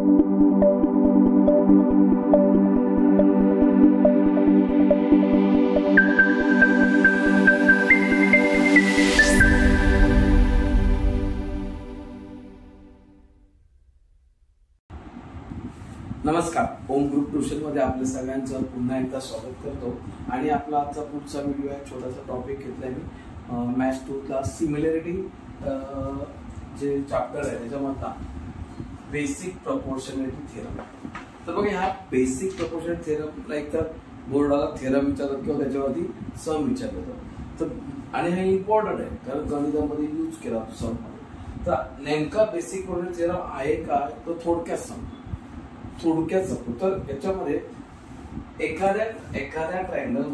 नमस्कार, ओम group tuition मध्ये आपल्या सगळ्यांचं पुन्हा एकदा स्वागत करतो. आणि आपला आजचा पुढचा व्हिडिओ आहे, छोटासा टॉपिक घेतलाय मी मॅथ्स 2 ला सिमिलॅरिटी जे चॅप्टर आहे त्याच्यामधला बेसिक प्रपोर्शनॅलिटी थिअरम. तर बघा, ह्या बेसिक प्रपोर्शनॅलिटी थिअरमला एक तर बोर्डाला थिअरम विचारतात किंवा त्याच्यावरती सम विचारलं जातं. तर आणि हे इम्पॉर्टंट आहे कारण गणितामध्ये यूज केला सम मध्ये. तर नेमका बेसिक प्रपोर्शनॅलिटी थिअरम आहे काय, तो थोडक्यात सांगतो. तर याच्यामध्ये एखाद्या ट्रायंगलला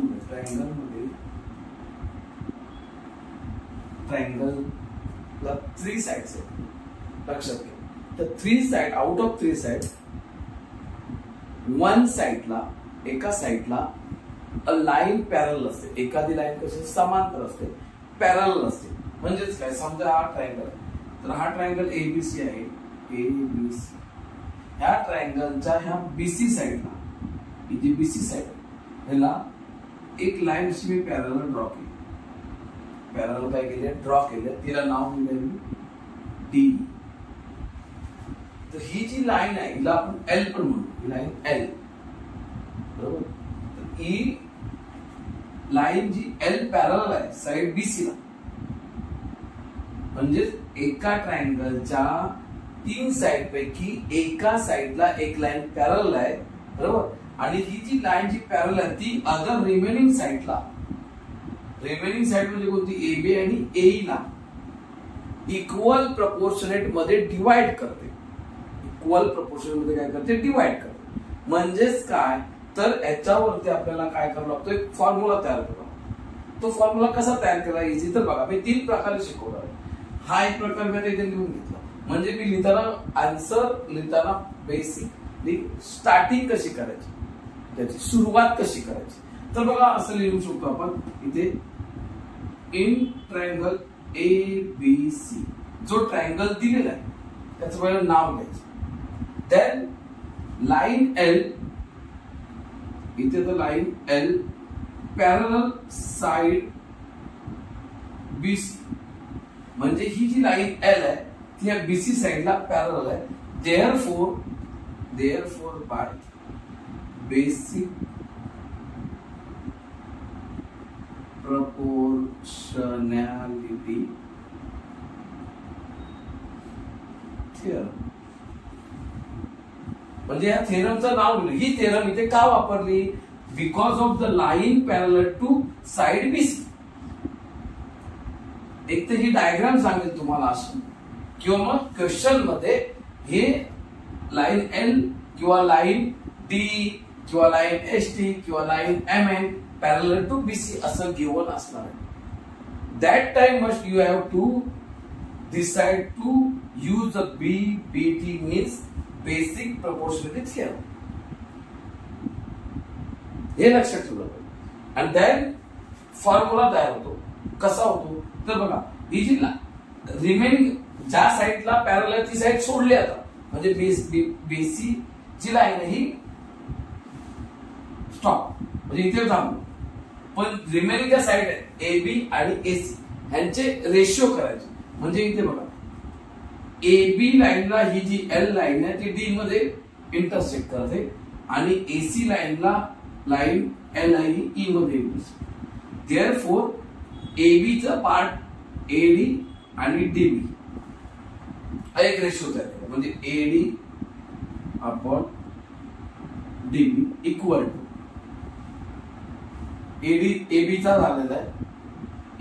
3 साइड्स आहेत, लक्षात घ्या. तर 3 साइड आउट ऑफ 3 साइड, एका साइडला अ लाईन पॅरल असते. एखादी लाईन कशी समांतर असते, पॅरल असते. म्हणजेच काय, समजा हा ट्रायंगल आहे, तर हा ट्रायंगल एबीसी आहे. एबीसी ह्या ट्रायंगलच्या ह्या बीसी साइडला, ही जी बीसी साइड ह्याला एक लाईन अशी मी पॅरल ड्रॉ केली. पॅरल काय केली, ड्रॉ केली. तिला नाव दिले मी डी. तर ही जी लाईन आहे हिला आपण एल पण म्हणू. ही लाईन एल, बरोबर. तर ही लाईन जी एल पॅरल आहे साइड बीसी ला, म्हणजे एका ट्रायंगलच्या 3 साइड पैकी एका साइडला एक लाईन पॅरल आहे, बरोबर. आणि ही जी लाईन जी पॅरल आहे ती अदर रिमेनिंग साइडला, रिमेनिंग साइड म्हणजे कोणती, एबी आणि एई ला इक्वल प्रपोर्शनेट मध्ये डिवाइड करते. इक्वल प्रपोर्शनेट मध्ये काय करते, डिवाइड करते. म्हणजेच काय, तर याच्यावरती आपल्याला काय करावं लागतं, एक फॉर्म्युला तयार करावा. तो फॉर्म्युला कसा तयार केला इझी, तर बघा मी 3 प्रकारे शिकवणार आहे. हा एक प्रकार मी इथे लिहून घेतला. म्हणजे मी लिहिताना आन्सर लिहिताना बेसिकली स्टार्टिंग कशी करायची, त्याची सुरुवात कशी करायची. तर बघा असं लिहू शकतो आपण इथे, in triangle A B C. जो ट्रायंगल दिलेला आहे त्याचं पहिलं नाव घ्यायचं. देन लाईन एल, इथे तर line L parallel side B C. म्हणजे ही जी लाईन एल आहे ती या बीसी साइडला पॅरलल आहे. Therefore by basic proportionality theorem. म्हणजे या थिअरमचं नाव दिलं. ही थिअरम इथे का वापरली, because of the line parallel to side BC. एक तर ही डायग्राम सांगेल तुम्हाला असं, किंवा मग क्वेश्चन मध्ये हे लाईन एल किंवा लाईन डी किंवा लाईन एस टी किंवा line M N parallel to BC असं गिवन असणार आहे. That time must you have to decide to use the BT means basic proportionality theorem. हे लक्षात ठेवलं पाहिजे. आणि देन फॉर्म्युला तयार होतो. कसा होतो, तर बघा ही जी रिमेनिंग ज्या साइडला पॅरलल आहे ती साइड सोडली आता, म्हणजे बेसी जी लाईन आहे ही स्टॉप, म्हणजे इथे थांबलो. पण रिमेनिंग ज्या साइड आहे एबी आणि एसी ह्यांचे रेशिओ करायचे. म्हणजे इथे बघा एबी लाईनला ही जी एल लाईन आहे ती डी मध्ये इंटरसेक्ट करते आणि एसी लाईनला लाईन एल आहे ही ई मध्ये इंटरसेक्ट. देअरफॉर एबीचा पार्ट एडी आणि डीबी एक रेशिओ तयार करा. म्हणजे AD upon DB equal to एबीचा झालेला आहे,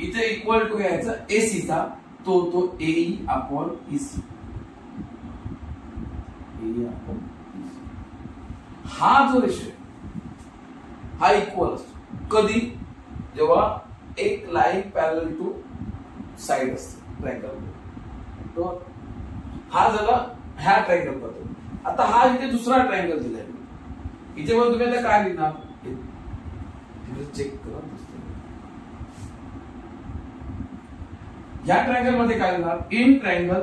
इथे इक्वल टू घ्यायचा एसीचा, तो एई अपॉन ईसी. हा जो रेशिओ हा इक्वल असतो कधी, जेव्हा एक लाईन पॅरलल टू साइड असते ट्रायंगल. हा झाला ह्या ट्रायंगल बद्दल. आता हा इथे दुसरा ट्रायंगल दिलाय. इथे पण तुम्ही आता काय लिहिणार, चेक करा. ह्या ट्रायंगल मध्ये काय लिहिणार, इन ट्रायंगल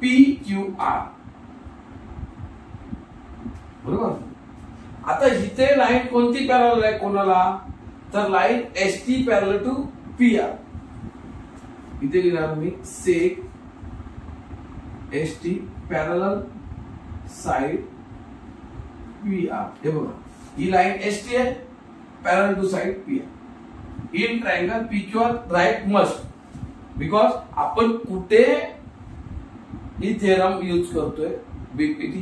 PQR, बरोबर. आता इथे लाईन कोणती पॅरलल आहे कोणाला, तर line ST parallel to PR. इथे लिहिणार मी seg ST parallel side PR. हे बघा, ही लाईन ST आहे, parallel to side PR. In triangle PQR right must, because आपण कुठे ही थेरम यूज करतोय BPT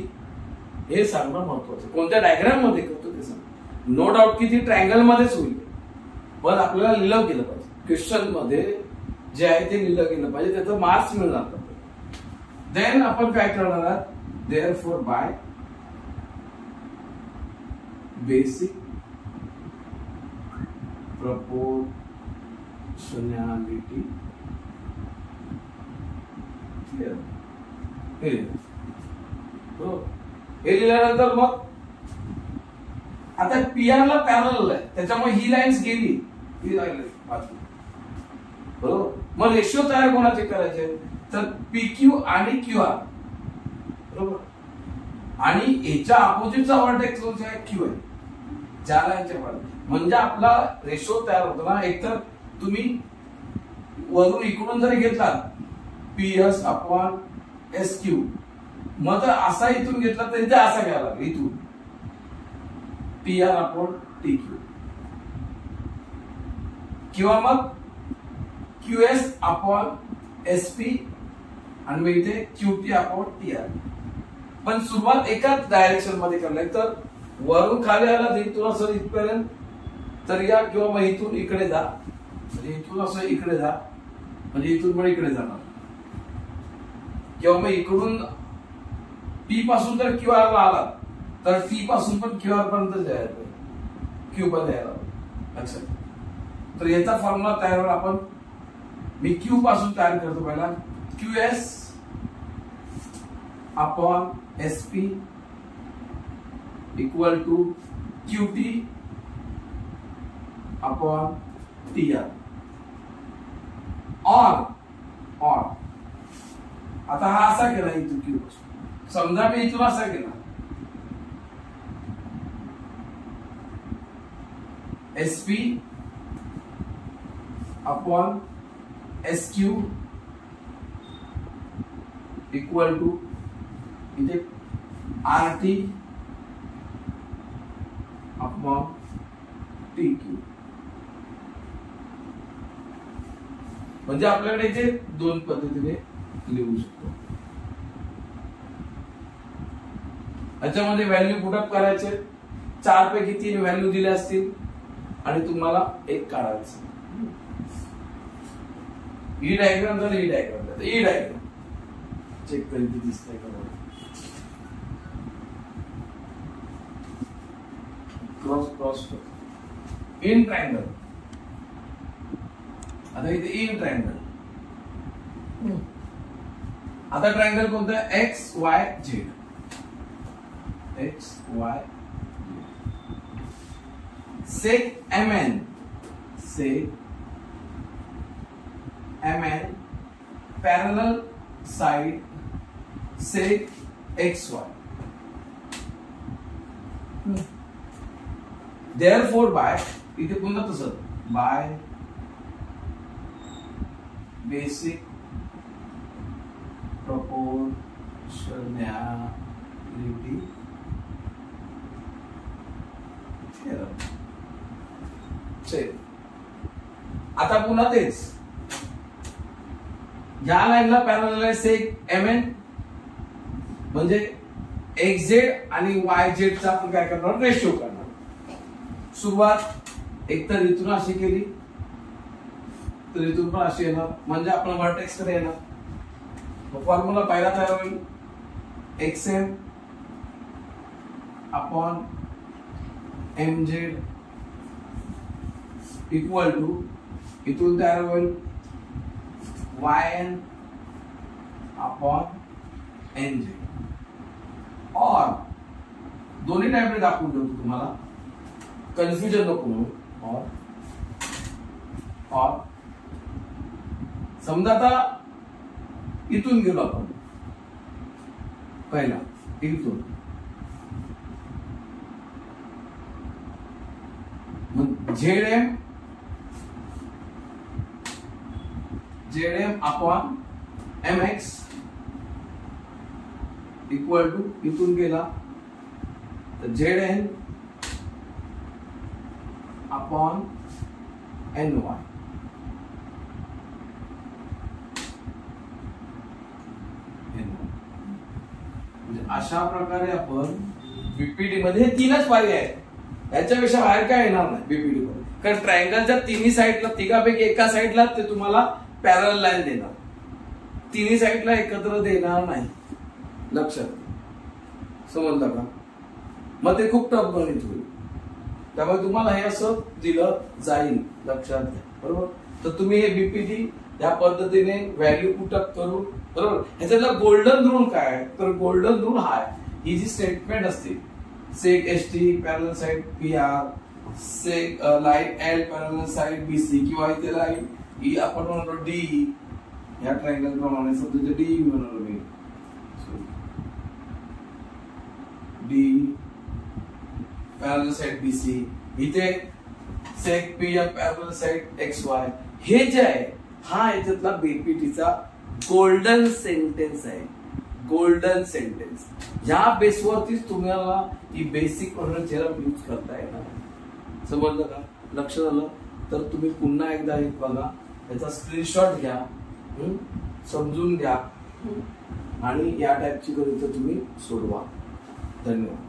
हे सांगणं महत्वाचं. कोणत्या डायग्राम मध्ये करतो ते सांग. नो डाऊट की ती ट्रायंगल मध्येच होईल, पण आपल्याला लिहिलं गेलं पाहिजे. क्वेश्चन मध्ये जे आहे ते लिहिलं गेलं पाहिजे, त्याचा मार्क्स मिळणार. देन आपण काय करणार आहात, देअरफॉर बाय बेसिक proportionality हे लिहिल्यानंतर मग आता PR ला पॅरलल आहे, त्याच्यामुळे ही लाईन्स गेली, ही लाईन बरोबर. मग रेशिओ तयार कोणाचे करायचे, तर PQ आणि QR, बरोबर. आणि याच्या अपोजिटचा व्हर्टेक्स जो आहे Q आहे, ज्या लाईनच्या वर, म्हणजे आपला रेशो तयार होतो ना. एकतर तुम्ही वरून इकडून जरी घेतला PS अपॉन SQ, मग तर असा इथून घेतला तरी ते असा घ्यायला लागेल, इथून PR अपॉन TQ, किंवा मग QS अपॉन SP आणि मग इथे QT अपॉन TR. पण सुरुवात एकाच डायरेक्शन मध्ये करणार, तर वरून खाली आला तर इथून असं इथपर्यंत तर या, किंवा मग इथून इकडे जा, म्हणजे इथून असं इकडे जा, म्हणजे इथून पण इकडे जाणार, किंवा मग इकडून P पासून जर QR ला आला तर T पासून पण QR पर्यंत जायला, Q पण यायला लक्षात. तर याचा फॉर्म्युला तयार होईल. आपण मी Q पासून तयार करतो पहिला, QS upon SP equal to QT upon TR. और आता हा असा केला इथून Q पासून, समजा मी इथून असा केला, SP upon SQ equal to इथे RT अपॉन TQ. म्हणजे आपल्याकडे इथे दोन पद्धतीने लिहू शकतो. याच्यामध्ये व्हॅल्यू पुटअप करायचे, 4 पैकी 3 व्हॅल्यू दिल्या असतील आणि तुम्हाला एक काढायचं. ही डायग्राम झाली, ही डायग्राम झाली, ही डायग्राम चेक करून दिसतंय का क्रॉस इन ट्रायंगल. आता इथे इन ट्रायंगल, आता ट्रायंगल कोणतं आहे, XYZ. Seg MN parallel side seg XY. Therefore by, इथे पुन्हा तसं, by basic proportionality theorem. आता पुन्हा तेच, या लाईनला पॅरलल आहे सेक MN, म्हणजे XZ आणि YZ चा आपण काय करणार, रेशो करणार. सुरुवात एकतर इथून अशी केली तर इथून पण अशी येणार, म्हणजे आपण व्हर्टेक्स कडे येणार. फॉर्म्युला पहिला तयार होईल, XM upon MZ equal to, इथून तयार होईल YN अपॉन NZ. और दोन्ही टाइपने दाखवून ठेवतो तुम्हाला, कन्फ्युजन नको म्हणून. और समजा आता इथून गेलो आपण, पहिला इथून ZM upon MX equal to इथून गेला तर ZN अपॉन NY. अशा प्रकारे आपण बीपीडी मध्ये तीनच पर्याय आहेत, याच्यापेक्षा बाहेर काय येणार नाही बीपीडी मध्ये. कारण ट्रायंगलच्या तिन्ही साईडला तिघापैकी एका साईडला ते तुम्हाला पॅरल लाईन देणार, तिन्ही साईडला एकत्र देणार नाही. लक्षात समजलं का? मग ते खूप टफ गणित होईल. त्यामुळे तुम्हाला हे असं दिलं जाईल, लक्षात घ्या. बरोबर. तर तुम्ही हे बीपीडी या पद्धतीने व्हॅल्यू पुटअप करून, बरोबर. ह्याच्यातला गोल्डन रूल काय? तर गोल्डन रूल हा आहे, ही जी स्टेटमेंट असते सेक एसटी पॅरलल साइड PR, सेक line L parallel side BC, किंवा इथे लाईन ही आपण म्हणतो D, या ट्रायंगल प्रमाणे समजा D म्हणतो मी, D पॅरलल साइड BC, इथे सेक PM पॅरलल साइड XY. हे जे आहे हा याच्यातला बीपीटीचा गोल्डन सेंटेन्स आहे, गोल्डन सेंटेन्स. या बेसवरतीच तुम्हाला ही बेसिक थेरम यूज करता येणार. समजलं का? लक्ष झालं तर तुम्ही पुन्हा एकदा हे बघा, याचा स्क्रीनशॉट घ्या, समजून घ्या आणि या टाइपची गणितं तुम्ही सोडवा. धन्यवाद.